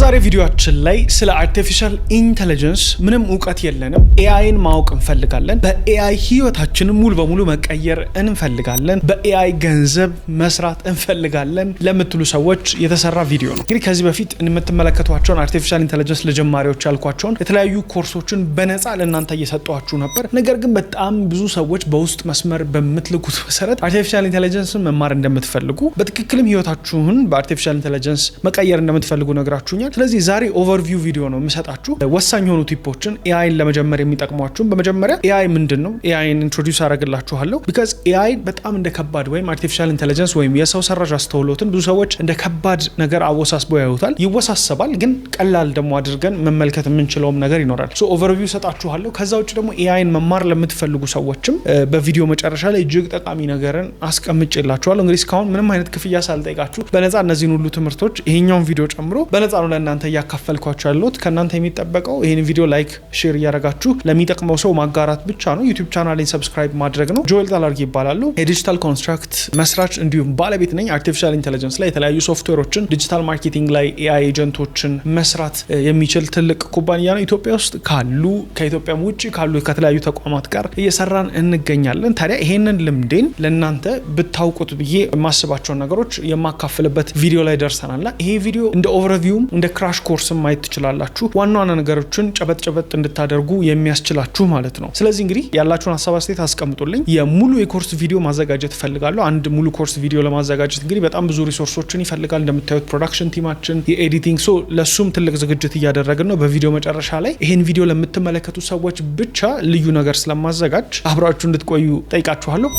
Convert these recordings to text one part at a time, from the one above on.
በዛሬ ቪዲዮአችን ላይ ስለ አርቲፊሻል ኢንተለጀንስ ምንም ዕውቀት የለንም ኤአይን ማወቅ እንፈልጋለን በኤአይ ህይወታችንን ሙሉ በሙሉ መቀየር እንፈልጋለን በኤአይ ገንዘብ መስራት እንፈልጋለን ለምትሉ ሰዎች የተሰራ ቪዲዮ ነው። እንግዲህ ከዚህ በፊት እንመተመለከቷቸውን አርቲፊሻል ኢንተለጀንስ ለጀማሪዎች ያልኳቸውን የተለያዩ ኮርሶችን በነፃ ለእናንተ እየሰጧችሁ ነበር። ነገር ግን በጣም ብዙ ሰዎች በውስጥ መስመር በመትልኩት መሰረት አርቲፊሻል ኢንተለጀንስን መማር እንደምትፈልጉ በትክክልም ህይወታችሁን በአርቲፊሻል ኢንተለጀንስ መቀየር እንደምትፈልጉ ነግራችሁኛል። ስለዚህ ዛሬ ኦቨርቪው ቪዲዮ ነው የምሰጣችሁ ወሳኝ የሆኑ ቲፖችን ኤአይን ለመጀመር የሚጠቅሟችሁ። በመጀመሪያ ኤአይ ምንድነው ኤአይን ኢንትሮዲዩስ አደርግላችኋለሁ because ኤአይ በጣም እንደ ከባድ ወይም አርቲፊሻል ኢንተለጀንስ ወይም የሰው ሰራሽ አስተውሎትን ብዙ ሰዎች እንደ ከባድ ነገር አወሳስበው ያዩታል። ይወሳሰባል ግን ቀላል ደግሞ አድርገን መመልከት የምንችለውም ነገር ይኖራል። ሶ ኦቨርቪው ሰጣችኋለሁ። ከዛ ውጭ ደግሞ ኤአይን መማር ለምትፈልጉ ሰዎችም በቪዲዮ መጨረሻ ላይ እጅግ ጠቃሚ ነገርን አስቀምጬላችኋለሁ። እንግዲህ እስካሁን ምንም አይነት ክፍያ ሳልጠይቃችሁ በነፃ እነዚህን ሁሉ ትምህርቶች ይሄኛውን ቪዲዮ ጨምሮ በነፃ ነው ለእናንተ ያካፈልኳችሁ ያለሁት። ከእናንተ የሚጠበቀው ይሄን ቪዲዮ ላይክ ሼር እያደረጋችሁ ለሚጠቅመው ሰው ማጋራት ብቻ ነው። ዩቲዩብ ቻናሌን ሰብስክራይብ ማድረግ ነው። ጆኤል ጣላርጊ ይባላሉ። የዲጂታል ኮንስትራክት መስራች እንዲሁም ባለቤት ነኝ። አርቲፊሻል ኢንተለጀንስ ላይ የተለያዩ ሶፍትዌሮችን ዲጂታል ማርኬቲንግ ላይ ኤአይ ኤጀንቶችን መስራት የሚችል ትልቅ ኩባንያ ነው። ኢትዮጵያ ውስጥ ካሉ ከኢትዮጵያም ውጪ ካሉ ከተለያዩ ተቋማት ጋር እየሰራን እንገኛለን። ታዲያ ይሄንን ልምዴን ለእናንተ ብታውቁት ብዬ የማስባቸውን ነገሮች የማካፍልበት ቪዲዮ ላይ ደርሰናል። ይሄ ቪዲዮ እንደ ኦቨርቪውም እንደ ክራሽ ኮርስም ማየት ትችላላችሁ። ዋና ዋና ነገሮችን ጨበጥ እንድታደርጉ የሚያስችላችሁ ማለት ነው። ስለዚህ እንግዲህ ያላችሁን ሀሳብ አስተያየት አስቀምጡልኝ። የሙሉ የኮርስ ቪዲዮ ማዘጋጀት ፈልጋለሁ። አንድ ሙሉ ኮርስ ቪዲዮ ለማዘጋጀት እንግዲህ በጣም ብዙ ሪሶርሶችን ይፈልጋል። እንደምታዩት ፕሮዳክሽን ቲማችን የኤዲቲንግ ለሱም ትልቅ ዝግጅት እያደረግን ነው። በቪዲዮ መጨረሻ ላይ ይሄን ቪዲዮ ለምትመለከቱ ሰዎች ብቻ ልዩ ነገር ስለማዘጋጅ አብራችሁ እንድትቆዩ ጠይቃችኋለሁ።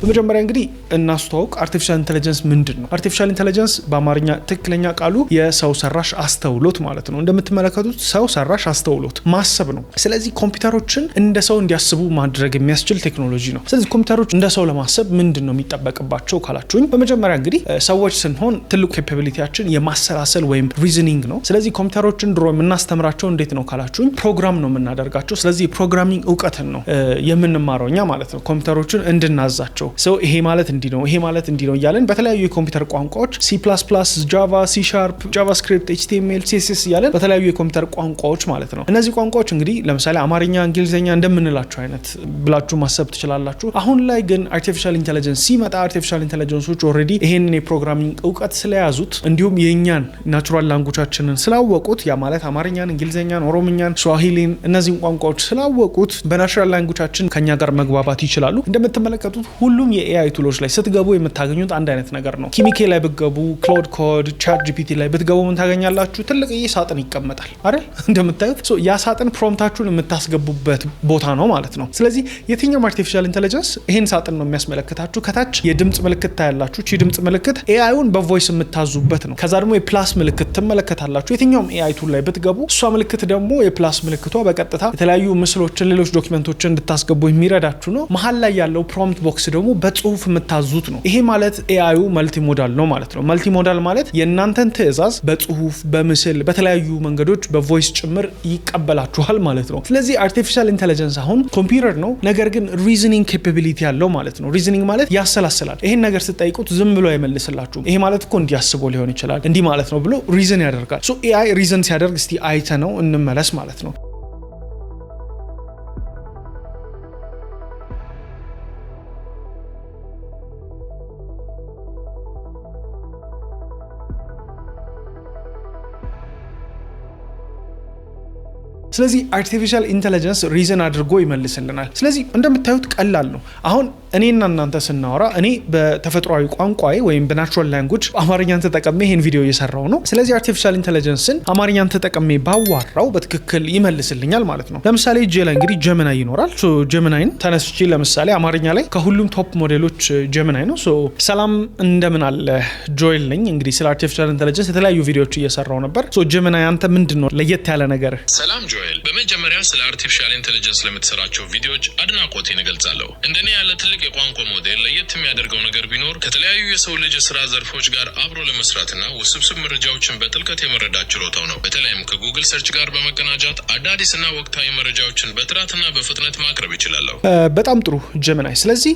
በመጀመሪያ እንግዲህ እናስተዋውቅ አርቲፊሻል ኢንተለጀንስ ምንድነው? አርቲፊሻል ኢንተለጀንስ በአማርኛ ትክክለኛ ቃሉ የሰው ሰራሽ አስተውሎት ማለት ነው። እንደምትመለከቱት ሰው ሰራሽ አስተውሎት ማሰብ ነው። ስለዚህ ኮምፒውተሮችን እንደ ሰው እንዲያስቡ ማድረግ የሚያስችል ቴክኖሎጂ ነው። ስለዚህ ኮምፒውተሮች እንደ ሰው ለማሰብ ምንድነው የሚጠበቅባቸው ካላችሁኝ፣ በመጀመሪያ እንግዲህ ሰዎች ስንሆን ትልቁ ኬፓቢሊቲያችን የማሰላሰል ወይም ሪዝኒንግ ነው። ስለዚህ ኮምፒውተሮችን ድሮ የምናስተምራቸው እንዴት ነው ካላችሁኝ፣ ፕሮግራም ነው የምናደርጋቸው። ስለዚህ ፕሮግራሚንግ እውቀትን ነው የምንማረው እኛ ማለት ነው፣ ኮምፒውተሮችን እንድናዛቸው። ይሄ ማለት እንዲህ ነው ይሄ ማለት እንዲህ ነው እያለን በተለያዩ የኮምፒውተር ቋንቋዎች C++፣ ጃቫ፣ C#፣ ጃቫስክሪፕት፣ HTML፣ CSS እያለን በተለያዩ የኮምፒውተር ቋንቋዎች ማለት ነው። እነዚህ ቋንቋዎች እንግዲህ ለምሳሌ አማርኛ፣ እንግሊዝኛ እንደምንላቸው አይነት ብላችሁ ማሰብ ትችላላችሁ። አሁን ላይ ግን አርቲፊሻል ኢንተለጀንስ ሲመጣ አርቲፊሻል ኢንተለጀንሶች ኦልሬዲ ይሄንን የፕሮግራሚንግ እውቀት ስለያዙት እንዲሁም የኛን ናቹራል ላንጉጃችንን ስላወቁት ያ ማለት አማርኛን፣ እንግሊዝኛን፣ ኦሮምኛን፣ ስዋሂሊን እነዚህን ቋንቋዎች ስላወቁት በናቹራል ላንጉጃችን ከኛ ጋር መግባባት ይችላሉ። እንደምትመለከቱት ሁሉም የኤአይ ቱሎች ላይ ስትገቡ የምታገኙት አንድ አይነት ነገር ነው። ኪሚኬ ላይ ብትገቡ፣ ክላውድ ኮድ፣ ቻት ጂፒቲ ላይ ብትገቡ ምን ታገኛላችሁ? ትልቅዬ ሳጥን ይቀመጣል አይደል? እንደምታዩት ያ ሳጥን ፕሮምፕታችሁን የምታስገቡበት ቦታ ነው ማለት ነው። ስለዚህ የትኛውም አርቲፊሻል ኢንተለጀንስ ይሄን ሳጥን ነው የሚያስመለክታችሁ። ከታች የድምጽ ምልክት ታያላችሁ። ይህ ድምጽ ምልክት ኤአይውን በቮይስ የምታዙበት ነው። ከዛ ደግሞ የፕላስ ምልክት ትመለከታላችሁ። የትኛውም ኤአይ ቱል ላይ ብትገቡ እሷ ምልክት ደግሞ የፕላስ ምልክቷ በቀጥታ የተለያዩ ምስሎችን፣ ሌሎች ዶክመንቶችን እንድታስገቡ የሚረዳችሁ ነው። መሀል ላይ ያለው ፕሮምፕት ቦክስ ደግሞ በጽሁፍ የምታዙት ነው። ይሄ ማለት ኤአዩ መልቲ ሞዳል ነው ማለት ነው። መልቲ ሞዳል ማለት የእናንተን ትዕዛዝ በጽሁፍ፣ በምስል፣ በተለያዩ መንገዶች በቮይስ ጭምር ይቀበላችኋል ማለት ነው። ስለዚህ አርቲፊሻል ኢንተለጀንስ አሁን ኮምፒውተር ነው፣ ነገር ግን ሪዝኒንግ ኬፓቢሊቲ ያለው ማለት ነው። ሪዝኒንግ ማለት ያሰላስላል። ይሄን ነገር ስትጠይቁት ዝም ብሎ አይመልስላችሁም። ይሄ ማለት እኮ እንዲያስቦ ሊሆን ይችላል እንዲህ ማለት ነው ብሎ ሪዝን ያደርጋል። ሶ ኤአይ ሪዝን ሲያደርግ እስቲ አይተ ነው እንመለስ ማለት ነው። ስለዚህ አርቲፊሻል ኢንተለጀንስ ሪዝን አድርጎ ይመልስልናል። ስለዚህ እንደምታዩት ቀላል ነው። አሁን እኔና እናንተ ስናወራ እኔ በተፈጥሯዊ ቋንቋዬ ወይም በናቹራል ላንጉጅ አማርኛን ተጠቅሜ ይሄን ቪዲዮ እየሰራው ነው። ስለዚህ አርቲፊሻል ኢንተለጀንስን አማርኛን ተጠቅሜ ባዋራው በትክክል ይመልስልኛል ማለት ነው። ለምሳሌ እጄ ላይ እንግዲህ ጀሚናይ ይኖራል። ጀሚናይን ተነስቼ ለምሳሌ አማርኛ ላይ ከሁሉም ቶፕ ሞዴሎች ጀሚናይ ነው። ሰላም እንደምን አለ ጆኤል ነኝ። እንግዲህ ስለ አርቲፊሻል ኢንተለጀንስ የተለያዩ ቪዲዮዎች እየሰራው ነበር። ጀሚናይ አንተ ምንድነው ለየት ያለ ነገር? ሰላም ጆኤል። በመጀመሪያ ስለ አርቲፊሻል ኢንተለጀንስ ለምትሰራቸው ቪዲዮዎች አድናቆቴን እገልጻለሁ። እንደኔ ያለ ትልቅ የቋንቋ ሞዴል ለየት የሚያደርገው ነገር ቢኖር ከተለያዩ የሰው ልጅ ስራ ዘርፎች ጋር አብሮ ለመስራትና ውስብስብ መረጃዎችን በጥልቀት የመረዳት ችሎታው ነው። በተለይም ከጉግል ሰርች ጋር በመቀናጃት አዳዲስና ወቅታዊ መረጃዎችን በጥራትና በፍጥነት ማቅረብ ይችላል። በጣም ጥሩ ጀሚናይ። ስለዚህ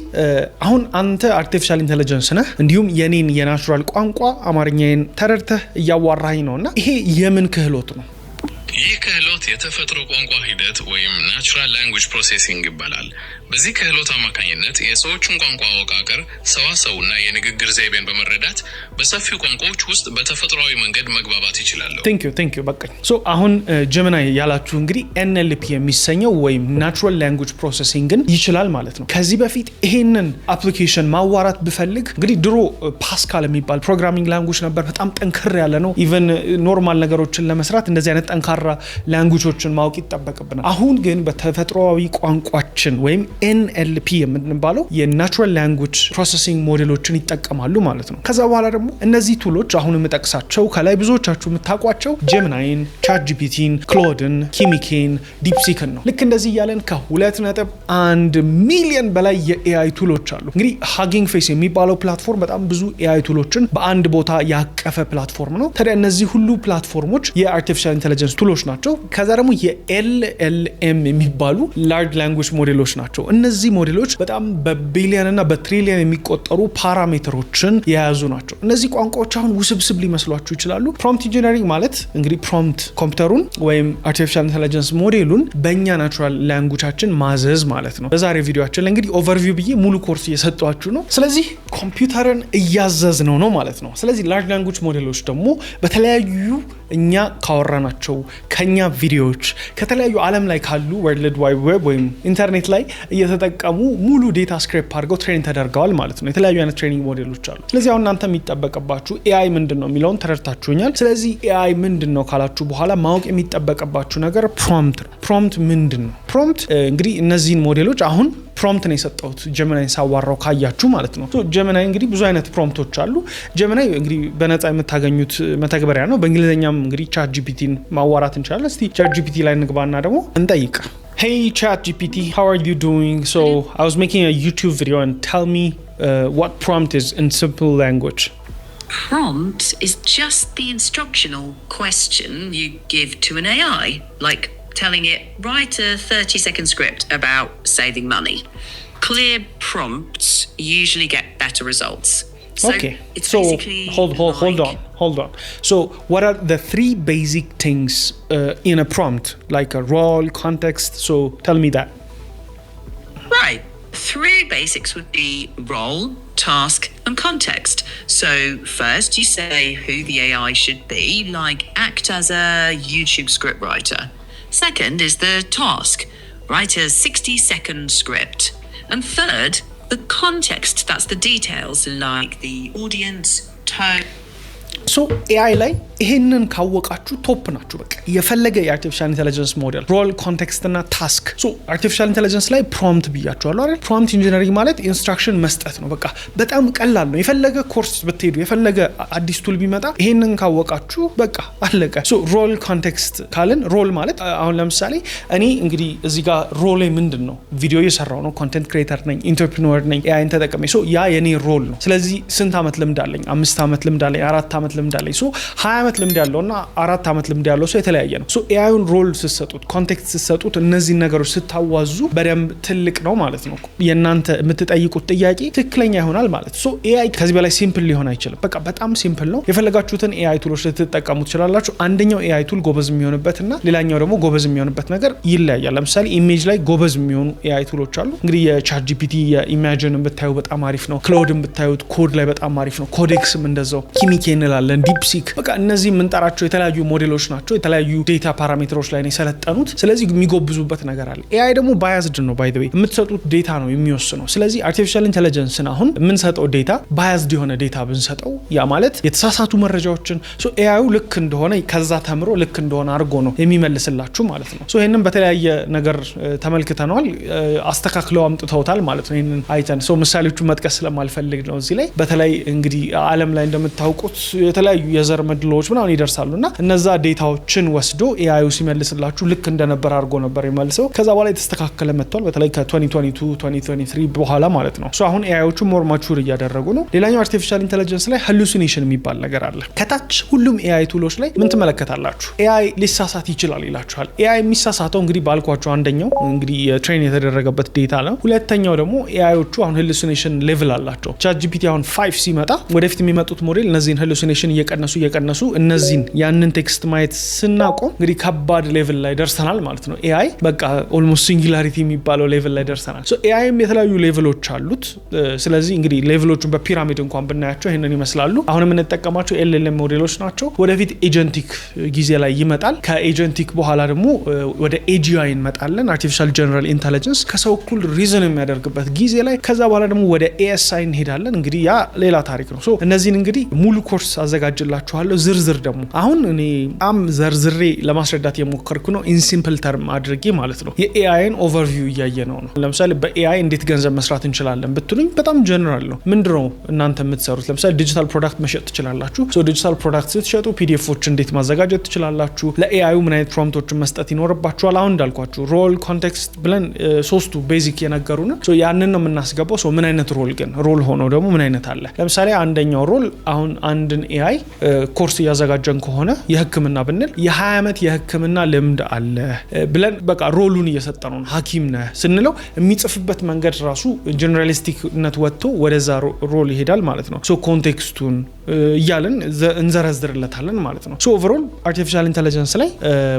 አሁን አንተ አርቲፊሻል ኢንተለጀንስ ነህ፣ እንዲሁም የኔን የናቹራል ቋንቋ አማርኛዬን ተረድተህ እያዋራኸኝ ነውና ይሄ የምን ክህሎት ነው? ይህ ክህሎት የተፈጥሮ ቋንቋ ሂደት ወይም ናቹራል ላንጉዌጅ ፕሮሴሲንግ ይባላል። በዚህ ክህሎት አማካኝነት የሰዎችን ቋንቋ አወቃቀር፣ ሰዋሰውና የንግግር ዘይቤን በመረዳት በሰፊው ቋንቋዎች ውስጥ በተፈጥሯዊ መንገድ መግባባት ይችላሉ። ቴንክ ዩ በቃኝ። አሁን ጀሚናይ ያላችሁ እንግዲህ NLP የሚሰኘው ወይም ናቹራል ላንጉዌጅ ፕሮሴሲንግን ይችላል ማለት ነው። ከዚህ በፊት ይሄንን አፕሊኬሽን ማዋራት ብፈልግ እንግዲህ ድሮ ፓስካል የሚባል ፕሮግራሚንግ ላንጉዌጅ ነበር። በጣም ጠንከር ያለ ነው። ኢቨን ኖርማል ነገሮችን ለመስራት እንደዚህ አይነት ጠንካራ ላንጉጆችን ማወቅ ይጠበቅብናል። አሁን ግን በተፈጥሯዊ ቋንቋችን ወይም NLP የምንባለው የናቹራል ላንጉጅ ፕሮሰሲንግ ሞዴሎችን ይጠቀማሉ ማለት ነው። ከዛ በኋላ ደግሞ እነዚህ ቱሎች አሁን የምጠቅሳቸው ከላይ ብዙዎቻችሁ የምታውቋቸው ጀሚናይን፣ ቻትጂፒቲን፣ ክሎድን፣ ኪሚኬን፣ ዲፕሲክን ነው። ልክ እንደዚህ እያለን ከ2.1 ሚሊዮን በላይ የኤአይ ቱሎች አሉ። እንግዲህ ሃጊንግ ፌስ የሚባለው ፕላትፎርም በጣም ብዙ ኤአይ ቱሎችን በአንድ ቦታ ያቀፈ ፕላትፎርም ነው። ታዲያ እነዚህ ሁሉ ፕላትፎርሞች የአርቲፊሻል ኢንተለጀንስ ቱሎች ናቸው። ከዛ ደግሞ የLLM የሚባሉ ላርጅ ላንጉዌጅ ሞዴሎች ናቸው። እነዚህ ሞዴሎች በጣም በቢሊየን እና በትሪሊየን የሚቆጠሩ ፓራሜትሮችን የያዙ ናቸው። እነዚህ ቋንቋዎች አሁን ውስብስብ ሊመስሏችሁ ይችላሉ። ፕሮምፕት ኢንጂነሪንግ ማለት እንግዲህ ፕሮምፕት ኮምፒውተሩን ወይም አርቲፊሻል ኢንተለጀንስ ሞዴሉን በእኛ ናቹራል ላንጉጃችን ማዘዝ ማለት ነው። በዛሬ ቪዲዮአችን ላይ እንግዲህ ኦቨርቪው ብዬ ሙሉ ኮርስ እየሰጧችሁ ነው። ስለዚህ ኮምፒውተርን እያዘዝ ነው ማለት ነው። ስለዚህ ላርጅ ላንጉጅ ሞዴሎች ደግሞ በተለያዩ እኛ ካወራናቸው ከኛ ቪዲዮዎች ከተለያዩ ዓለም ላይ ካሉ ወርልድ ዋይድ ዌብ ወይም ኢንተርኔት ላይ እየተጠቀሙ ሙሉ ዴታ ስክሬፕ አድርገው ትሬን ተደርገዋል ማለት ነው። የተለያዩ አይነት ትሬኒንግ ሞዴሎች አሉ። ስለዚህ አሁን እናንተ የሚጠበቅባችሁ ኤአይ ምንድን ነው የሚለውን ተረድታችሁኛል። ስለዚህ ኤአይ ምንድን ነው ካላችሁ በኋላ ማወቅ የሚጠበቅባችሁ ነገር ፕሮምፕት ነው። ፕሮምፕት ምንድን ነው? ፕሮምፕት እንግዲህ እነዚህን ሞዴሎች አሁን ፕሮምፕት ነው የሰጠሁት ጀሚናይን ሳዋራው ካያችሁ ማለት ነው። ጀሚናይ እንግዲህ ብዙ አይነት ፕሮምፕቶች አሉ። ጀሚናይ እንግዲህ በነፃ የምታገኙት መተግበሪያ ነው። በእንግሊዝኛም እንግዲህ ቻትጂፒቲን ማዋራት እንችላለን። እስቲ ቻትጂፒቲ ላይ እንግባና ደግሞ እንጠይቅ። Hey ChatGPT, how are you doing? So I was making a YouTube video and tell me what prompt is in simple language. Prompt is just the instructional question you give to an AI, like telling it, write a 30-second script about saving money. Clear prompts usually get better results. So okay, it's so basically hold on. So what are the three basic things in a prompt, like a role, context? So tell me that. Right. Three basics would be role, task, and context. So first you say who the AI should be, like act as a YouTube scriptwriter. Second is the task. Write a 60-second script. And third, the context, that's the details like the audience, tone. So AI ላይ ይሄንን ካወቃችሁ ቶፕ ናችሁ። በቃ የፈለገ የአርቲፊሻል ኢንተለጀንስ ሞዴል ሮል፣ ኮንቴክስት እና ታስክ። ሶ አርቲፊሻል ኢንተለጀንስ ላይ ፕሮምፕት ብያችኋለሁ አይደል? ፕሮምፕት ኢንጂነሪንግ ማለት ኢንስትራክሽን መስጠት ነው። በቃ በጣም ቀላል ነው። የፈለገ ኮርስ ብትሄዱ የፈለገ አዲስ ቱል ቢመጣ ይሄንን ካወቃችሁ በቃ አለቀ። ሶ ሮል፣ ኮንቴክስት ካልን ሮል ማለት አሁን ለምሳሌ እኔ እንግዲህ እዚህ ጋር ሮሌ ምንድን ነው? ቪዲዮ እየሰራው ነው፣ ኮንቴንት ክሬተር ነኝ፣ ኢንተርፕረነር ነኝ፣ ኤአይን ተጠቅሜ። ሶ ያ የኔ ሮል ነው። ስለዚህ ስንት ዓመት ልምድ አለኝ? 5 ዓመት ልምድ አለኝ፣ 4 ዓመት ልምድ አለኝ። ሶ 20 ዓመት ልምድ ያለውና 4 ዓመት ልምድ ያለው ሰው የተለያየ ነው። ሶ ኤአይን ሮል ስትሰጡት፣ ኮንቴክስት ስትሰጡት፣ እነዚህ ነገሮች ስታዋዙ በደንብ ትልቅ ነው ማለት ነው። የእናንተ የምትጠይቁት ጥያቄ ትክክለኛ ይሆናል ማለት ነው። ሶ ኤአይ ከዚህ በላይ ሲምፕል ሊሆን አይችልም። በቃ በጣም ሲምፕል ነው። የፈለጋችሁትን ኤአይ ቱሎች ልትጠቀሙ ትችላላችሁ። አንደኛው ኤአይ ቱል ጎበዝ የሚሆንበትና ሌላኛው ደግሞ ጎበዝ የሚሆንበት ነገር ይለያያል። ለምሳሌ ኢሜጅ ላይ ጎበዝ የሚሆኑ ኤአይ ቱሎች አሉ። እንግዲህ የቻትጂፒቲ የኢማጂንን ብታዩ በጣም አሪፍ ነው። ክላውድን ብታዩት ኮድ ላይ በጣም አሪፍ ነው። ኮዴክስም እንደዛው፣ ኪሚኬ እንላለን፣ ዲፕሲክ። በቃ እነዚህ የምንጠራቸው የተለያዩ ሞዴሎች ናቸው። የተለያዩ ዴታ ፓራሜትሮች ላይ ነው የሰለጠኑት። ስለዚህ የሚጎብዙበት ነገር አለ። ኤአይ ደግሞ ባያዝድ ነው። ባይ ዘ ዌይ የምትሰጡት ዴታ ነው የሚወስነው። ስለዚህ አርቲፊሻል ኢንተለጀንስን አሁን የምንሰጠው ዴታ ባያዝድ የሆነ ዴታ ብንሰጠው ያ ማለት የተሳሳቱ መረጃዎችን ኤአዩ ልክ እንደሆነ ከዛ ተምሮ ልክ እንደሆነ አድርጎ ነው የሚመልስላችሁ ማለት ነው። ይህንን በተለያየ ነገር ተመልክተነዋል። አስተካክለው አምጥተውታል ማለት ነው። ይህንን አይተን ምሳሌዎቹ መጥቀስ ስለማልፈልግ ነው እዚህ ላይ። በተለይ እንግዲህ ዓለም ላይ እንደምታውቁት የተለያዩ የዘር መድሎች ምናምን ይደርሳሉና እነዛ ዴታዎችን ወስዶ ኤአዩ ሲመልስላችሁ ልክ እንደነበር አድርጎ ነበር የሚመልሰው። ከዛ በኋላ የተስተካከለ መጥቷል በተለይ ከ2022 2023 በኋላ ማለት ነው። አሁን ኤአዮቹ ሞር ማቹር እያደረጉ ነው። ሌላኛው አርቲፊሻል ኢንተለጀንስ ላይ ሃሉሲኔሽን የሚባል ነገር አለ። ከታች ሁሉም ኤአይ ቱሎች ላይ ምን ትመለከታላችሁ? ኤአይ ሊሳሳት ይችላል ይላችኋል። ኤአይ የሚሳሳተው እንግዲህ ባልኳቸው አንደኛው እንግዲህ ትሬን የተደረገበት ዴታ ነው። ሁለተኛው ደግሞ ኤአዮቹ አሁን ሃሉሲኔሽን ሌቭል አላቸው። ቻትጂፒቲ አሁን 5 ሲመጣ ወደፊት የሚመጡት ሞዴል እነዚህን ሃሉሲኔሽን እየቀነሱ እነዚህን ያንን ቴክስት ማየት ስናቆም እንግዲህ ከባድ ሌቭል ላይ ደርሰናል ማለት ነው። ኤአይ በቃ ኦልሞስት ሲንጉላሪቲ የሚባለው ሌቭል ላይ ደርሰናል። ሶ ኤአይም የተለያዩ ሌቭሎች አሉት። ስለዚህ እንግዲህ ሌቭሎቹን በፒራሚድ እንኳን ብናያቸው ይሄንን ይመስላሉ። አሁን የምንጠቀማቸው ኤልኤልኤም ሞዴሎች ናቸው። ወደፊት ኤጀንቲክ ጊዜ ላይ ይመጣል። ከኤጀንቲክ በኋላ ደግሞ ወደ ኤጂአይ እንመጣለን፣ አርቲፊሻል ጀነራል ኢንተለጀንስ ከሰው እኩል ሪዝን የሚያደርግበት ጊዜ ላይ። ከዛ በኋላ ደግሞ ወደ ኤኤስአይ እንሄዳለን። እንግዲህ ያ ሌላ ታሪክ ነው። ሶ እነዚህን እንግዲህ ሙሉ ኮርስ አዘጋጅላችኋለሁ። ዝርዝር ደግሞ አሁን እኔ በጣም ዘርዝሬ ለማስረዳት የሞከርኩ ነው፣ ኢን ሲምፕል ተርም አድርጌ ማለት ነው። የኤአይን ኦቨርቪው እያየ ነው። ለምሳሌ በኤአይ እንዴት ገንዘብ መስራት እንችላለን ብትሉኝ በጣም ጀነራል ነው። ምንድነው እናንተ የምትሰሩት? ለምሳሌ ዲጂታል ፕሮዳክት መሸጥ ትችላላችሁ። ሶ ዲጂታል ፕሮዳክት ስትሸጡ ፒዲኤፎች እንዴት ማዘጋጀት ትችላላችሁ? ለኤአዩ ምን አይነት ፕሮምፕቶችን መስጠት ይኖርባችኋል? አሁን እንዳልኳችሁ ሮል፣ ኮንቴክስት ብለን ሶስቱ ቤዚክ የነገሩን ሶ ያንን ነው የምናስገባው። ሶ ምን አይነት ሮል ግን ሮል ሆኖ ደግሞ ምን አይነት አለ? ለምሳሌ አንደኛው ሮል አሁን አንድን ኤአይ ኮርስ እያዘጋጀን ከሆነ የህክምና ብንል የ20 ዓመት የህክምና ልምድ አለ ብለን በቃ ሮሉን እየሰጠነው ነው። ሐኪም ነህ ስንለው የሚጽፍበት መንገድ ራሱ ጀነራሊስቲክነት ወጥቶ ወደዛ ሮል ይሄዳል ማለት ነው። ሶ ኮንቴክስቱን እያልን እንዘረዝርለታለን ማለት ነው። ሶ ኦቨርኦል አርቲፊሻል ኢንተለጀንስ ላይ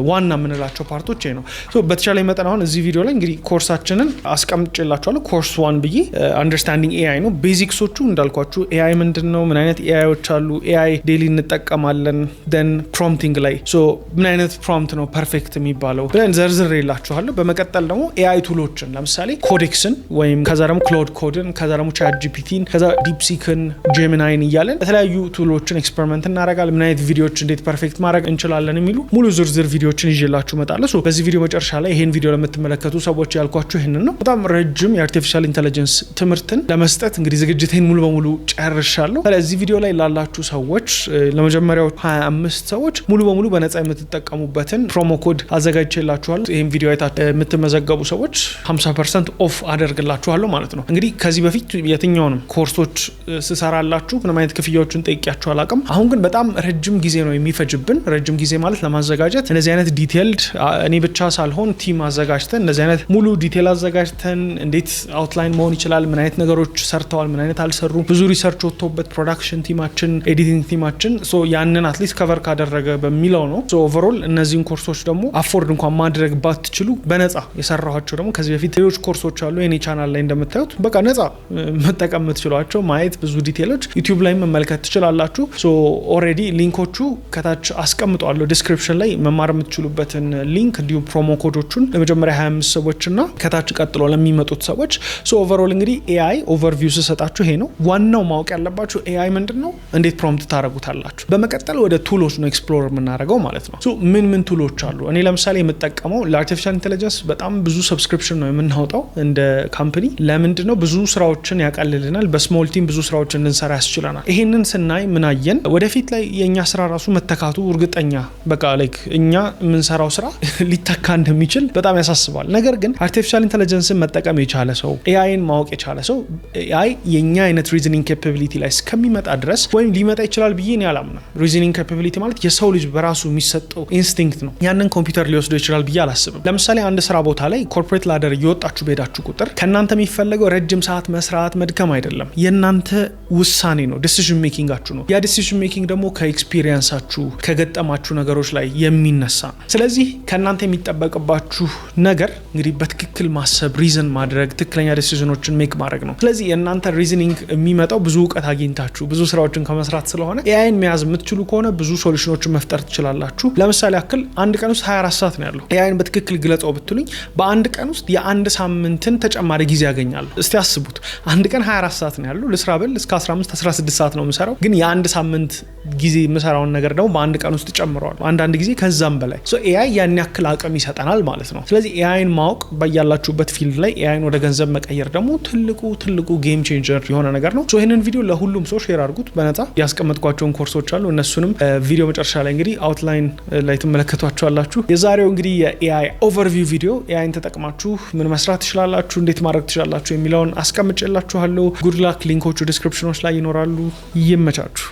ዋና የምንላቸው ፓርቶች ነው። ሶ በተቻለ መጠን አሁን እዚህ ቪዲዮ ላይ እንግዲህ ኮርሳችንን አስቀምጬላችኋለሁ። ኮርስ 1 ብዬ አንደርስታንዲንግ ኤአይ ነው። ቤዚክሶቹ እንዳልኳችሁ ኤአይ ምንድነው፣ ምን አይነት ኤአይዎች አሉ፣ ኤአይ ዴሊ እንጠቀማለን፣ ደን ፕሮምፕቲንግ ላይ ሶ ምን አይነት ፕሮምፕት ነው ፐርፌክት የሚባለው ብለን ዘርዝሬላችኋለሁ። በመቀጠል ደግሞ ኤአይ ቱሎችን ለምሳሌ ኮዴክስን ወይም ከዛ ደግሞ ክላውድ ኮድን ከዛ ደግሞ ቻትጂፒቲን ከዛ ዲፕሲክን ጄሚናይን እያለን የተለያዩ ቱሎችን ኤክስፐሪመንት እናደርጋለን። ምን አይነት ቪዲዮዎች እንዴት ፐርፌክት ማድረግ እንችላለን የሚሉ ሙሉ ዝርዝር ቪዲዮዎችን ይዤላችሁ እመጣለሁ። ሶ በዚህ ቪዲዮ መጨረሻ ላይ ይሄን ቪዲዮ ለምትመለከቱ ሰዎች ያልኳችሁ ይሄንን ነው። በጣም ረጅም የአርቲፊሻል ኢንተለጀንስ ትምህርትን ለመስጠት እንግዲህ ዝግጅቴን ሙሉ በሙሉ ጨርሻለሁ። ስለዚህ ቪዲዮ ላይ ላላችሁ ሰዎች ለመጀመሪያው 25 ሰዎች ሙሉ በሙሉ በነፃ የምትጠቀሙበትን ፕሮሞ ኮድ አዘጋጅቼላችኋለሁ። ይሄን ቪዲዮ አይታችሁ የምትመዘገቡ ሰዎች 50% ኦፍ አደርግላችኋለሁ ማለት ነው። እንግዲህ ከዚህ በፊት የትኛውንም ኮርሶች ስሰራላችሁ ምንም አይነት ክፍያዎችን ጠይቂያችሁ አላውቅም። አሁን ግን በጣም ረጅም ጊዜ ነው የሚፈጅብን። ረጅም ጊዜ ማለት ለማዘጋጀት እንደዚህ አይነት ዲቴይልድ እኔ ብቻ ሳልሆን ቲም አዘጋጅተን እንደዚህ አይነት ሙሉ ዲቴይል አዘጋጅተን እንዴት አውትላይን መሆን ይችላል፣ ምን አይነት ነገሮች ሰርተዋል፣ ምን አይነት አልሰሩ፣ ብዙ ሪሰርች ወጥቶበት ፕሮዳክሽን ቲማችን፣ ኤዲቲንግ ቲማችን ሶ ያንን አትሊስት ከቨር ካደረገ በሚለው ነው። ሶ ኦቨርኦል እነዚህን ኮርሶች ደግሞ አፎርድ እንኳን ማድረግ ባትችሉ በነፃ የሰራኋቸው ደግሞ ከዚህ በፊት ሌሎች ኮርሶች አሉ የኔ ቻናል ላይ እንደምታዩት በቃ ነፃ መጠቀም የምትችሏቸው ማየት ብዙ ዲቴይሎች ዩቲዩብ ላይ መመልከት ትችላላችሁ። ሶ ኦልሬዲ ሊንኮቹ ከታች አስቀምጠዋለሁ ዲስክሪፕሽን ላይ መማር የምትችሉበትን ሊንክ እንዲሁም ፕሮሞ ኮዶቹን ለመጀመሪያ 25 ሰዎችና ከታች ቀጥሎ ለሚመጡት ሰዎች። ሶ ኦቨርኦል እንግዲህ ኤአይ ኦቨርቪው ስሰጣችሁ ይሄ ነው ዋናው ማወቅ ያለባችሁ። ኤአይ ምንድነው፣ እንዴት ፕሮምፕት ታደርጉታላችሁ። በመቀጠል ወደ ቱሎች ነው ኤክስፕሎር የምናደርገው ማለት ነው። ሶ ምን ቱሎች አሉ? እኔ ለምሳሌ የምጠቀመው ለአርቲፊሻል ኢንተለጀንስ በጣም ብዙ ሰብስክሪፕሽን ነው የምናወጣው እንደ ካምፓኒ። ለምንድነው ብዙ ስራዎችን ያቀልልናል፣ በስሞል ቲም ብዙ ስራዎችን እንድንሰራ ያስችለናል። ይሄንን ስናይ ምን አየን? ወደፊት ላይ የኛ ስራ ራሱ መተካቱ እርግጠኛ በቃ ላይክ እኛ የምንሰራው ስራ ሊተካ እንደሚችል በጣም ያሳስባል። ነገር ግን አርቲፊሻል ኢንተለጀንስን መጠቀም የቻለ ሰው፣ ኤአይን ማወቅ የቻለ ሰው ኤአይ የኛ አይነት ሪዝኒንግ ካፓቢሊቲ ላይ እስከሚመጣ ድረስ ወይም ሊመጣ ይችላል ብዬ እኔ አላምንም። ሪዝኒንግ ካፓቢሊቲ ማለት የሰው ልጅ በራሱ የሚሰጠው ኢንስቲንክት ነው። ያንን ኮምፒውተር ሊወስደው ይችላል ብዬ አላስብም። ለምሳሌ አንድ ስራ ቦታ ላይ ኮርፖሬት ላደር እየወጣችሁ በሄዳችሁ ቁጥር ከእናንተ የሚፈለገው ረጅም ሰዓት መስራት መድከም አይደለም፣ የእናንተ ውሳኔ ነው፣ ዲሲዥን ሜኪንጋችሁ ነው። ያ ዲሲዥን ሜኪንግ ደግሞ ከኤክስፒሪየንሳችሁ ከገጠማችሁ ነገሮች ላይ የሚነሳ ነው። ስለዚህ ከእናንተ የሚጠበቅባችሁ ነገር እንግዲህ በትክክል ማሰብ፣ ሪዝን ማድረግ፣ ትክክለኛ ዲሲዥኖችን ሜክ ማድረግ ነው። ስለዚህ የእናንተ ሪዝኒንግ የሚመጣው ብዙ እውቀት አግኝታችሁ ብዙ ስራዎችን ከመስራት ስለሆነ ኤአይን መያዝ የምትችሉ ከሆነ ብዙ ሶሉሽኖችን መፍጠር ትችላላችሁ። ለምሳሌ ያክል አንድ ቀን ውስጥ 24 ሰዓት ነው ያለው። ኤአይን በትክክል ግለጸው ብትሉኝ በአንድ ቀን ውስጥ የአንድ ሳምንትን ተጨማሪ ጊዜ ያገኛሉ። እስቲ አስቡት፣ አንድ ቀን 24 ሰዓት ነው ያለው። ልስራ ብል እስከ 15-16 ሰዓት ነው የምሰራው፣ ግን የአንድ ሳምንት ጊዜ የምሰራውን ነገር ደግሞ በአንድ ቀን ውስጥ ጨምረዋል፣ አንዳንድ ጊዜ ከዛም በላይ። ሶ ኤአይ ያን ያክል አቅም ይሰጠናል ማለት ነው። ስለዚህ ኤአይን ማወቅ በያላችሁበት ፊልድ ላይ ኤአይን ወደ ገንዘብ መቀየር ደግሞ ትልቁ ጌም ቼንጀር የሆነ ነገር ነው። ሶ ይህንን ቪዲዮ ለሁሉም ሰው ሼር አድርጉት በነፃ። ያስቀመጥኩት ያስቀምጥኳቸውን ኮርሶች አሉ እነሱንም ቪዲዮ መጨረሻ ላይ እንግዲህ አውትላይን ላይ ተመለከቷቸዋላችሁ። የዛሬው እንግዲህ የኤአይ ኦቨርቪው ቪዲዮ ኤአይን ተጠቅማችሁ ምን መስራት ትችላላችሁ፣ እንዴት ማድረግ ትችላላችሁ የሚለውን አስቀምጬላችኋለሁ። ጉድ ላክ። ሊንኮቹ ዲስክሪፕሽኖች ላይ ይኖራሉ። ይመቻችሁ።